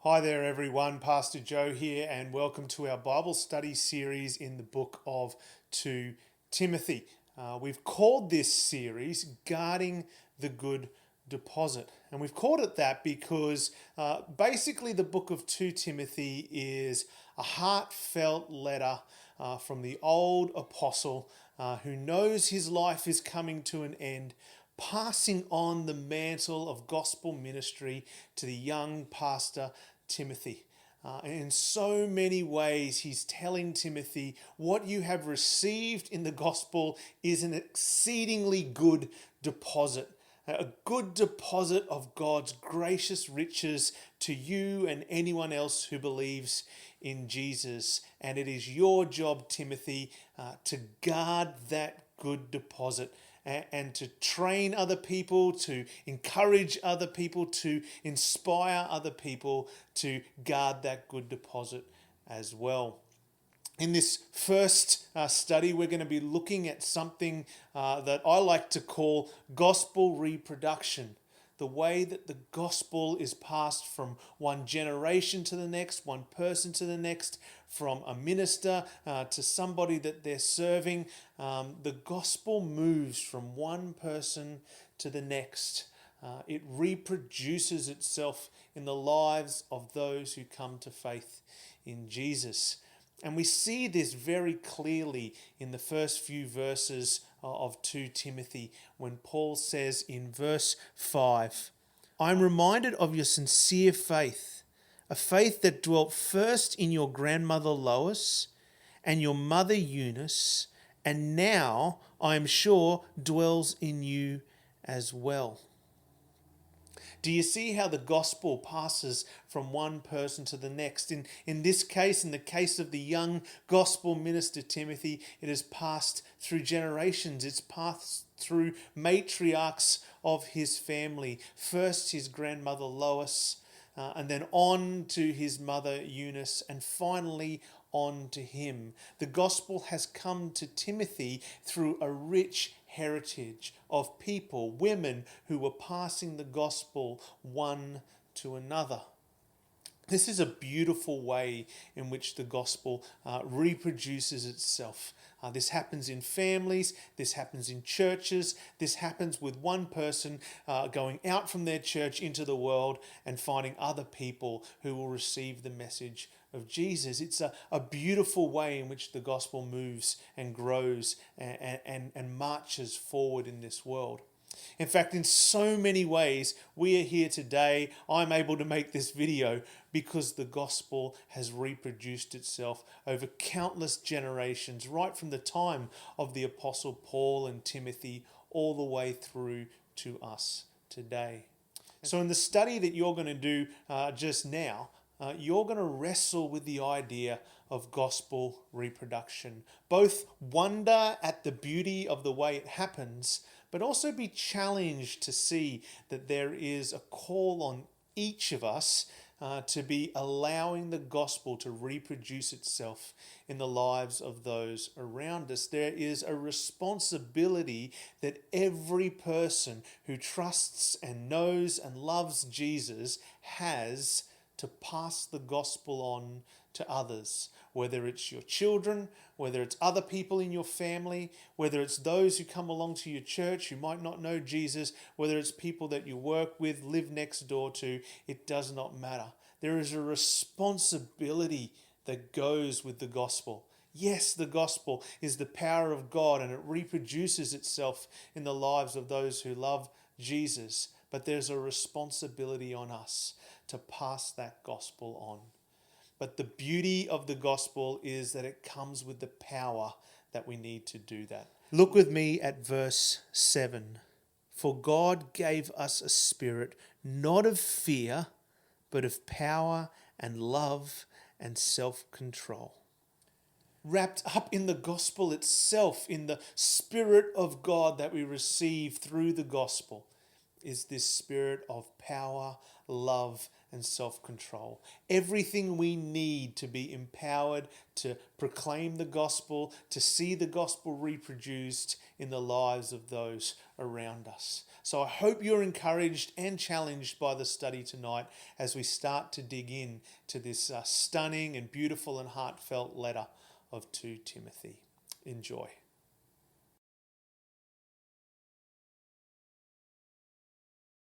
Hi there, everyone. Pastor Joe here, and welcome to our Bible study series in the book of 2 Timothy. We've called this series Guarding the Good Deposit. And we've called it that because basically the book of 2 Timothy is a heartfelt letter from the old apostle who knows his life is coming to an end, passing on the mantle of gospel ministry to the young pastor Timothy. And in so many ways, he's telling Timothy, what you have received in the gospel is an exceedingly good deposit, a good deposit of God's gracious riches to you and anyone else who believes in Jesus. And it is your job, Timothy, to guard that good deposit and to train other people, to encourage other people, to inspire other people to guard that good deposit as well. In this first study, we're going to be looking at something that I like to call gospel reproduction. The way that the gospel is passed from one generation to the next, one person to the next, from a minister to somebody that they're serving. The gospel moves from one person to the next. It reproduces itself in the lives of those who come to faith in Jesus. And we see this very clearly in the first few verses of 2 Timothy when Paul says in verse 5, I am reminded of your sincere faith, a faith that dwelt first in your grandmother Lois and your mother Eunice, and now, I am sure, dwells in you as well. Do you see how the gospel passes from one person to the next? In this case, in the case of the young gospel minister Timothy, it has passed through generations. It's passed through matriarchs of his family. First his grandmother Lois, and then on to his mother Eunice, and finally on to him. The gospel has come to Timothy through a rich heritage of people, women who were passing the gospel one to another. This is a beautiful way in which the gospel reproduces itself. This happens in families, this happens in churches, this happens with one person going out from their church into the world and finding other people who will receive the message of Jesus. It's a beautiful way in which the gospel moves and grows and marches forward in this world. In fact, in so many ways, we are here today. I'm able to make this video because the gospel has reproduced itself over countless generations, right from the time of the Apostle Paul and Timothy all the way through to us today. So in the study that you're going to do just now, you're going to wrestle with the idea of gospel reproduction. Both wonder at the beauty of the way it happens, but also be challenged to see that there is a call on each of us to be allowing the gospel to reproduce itself in the lives of those around us. There is a responsibility that every person who trusts and knows and loves Jesus has to pass the gospel on to others, whether it's your children, whether it's other people in your family, whether it's those who come along to your church who might not know Jesus, whether it's people that you work with, live next door to, it does not matter. There is a responsibility that goes with the gospel. Yes, the gospel is the power of God and it reproduces itself in the lives of those who love Jesus, but there's a responsibility on us to pass that gospel on. But the beauty of the gospel is that it comes with the power that we need to do that. Look with me at verse 7. For God gave us a spirit not of fear, but of power and love and self-control. Wrapped up in the gospel itself, in the Spirit of God that we receive through the gospel, is this spirit of power, love, and self-control. Everything we need to be empowered to proclaim the gospel, to see the gospel reproduced in the lives of those around us. So I hope you're encouraged and challenged by the study tonight as we start to dig in to this stunning and beautiful and heartfelt letter of 2 Timothy. Enjoy.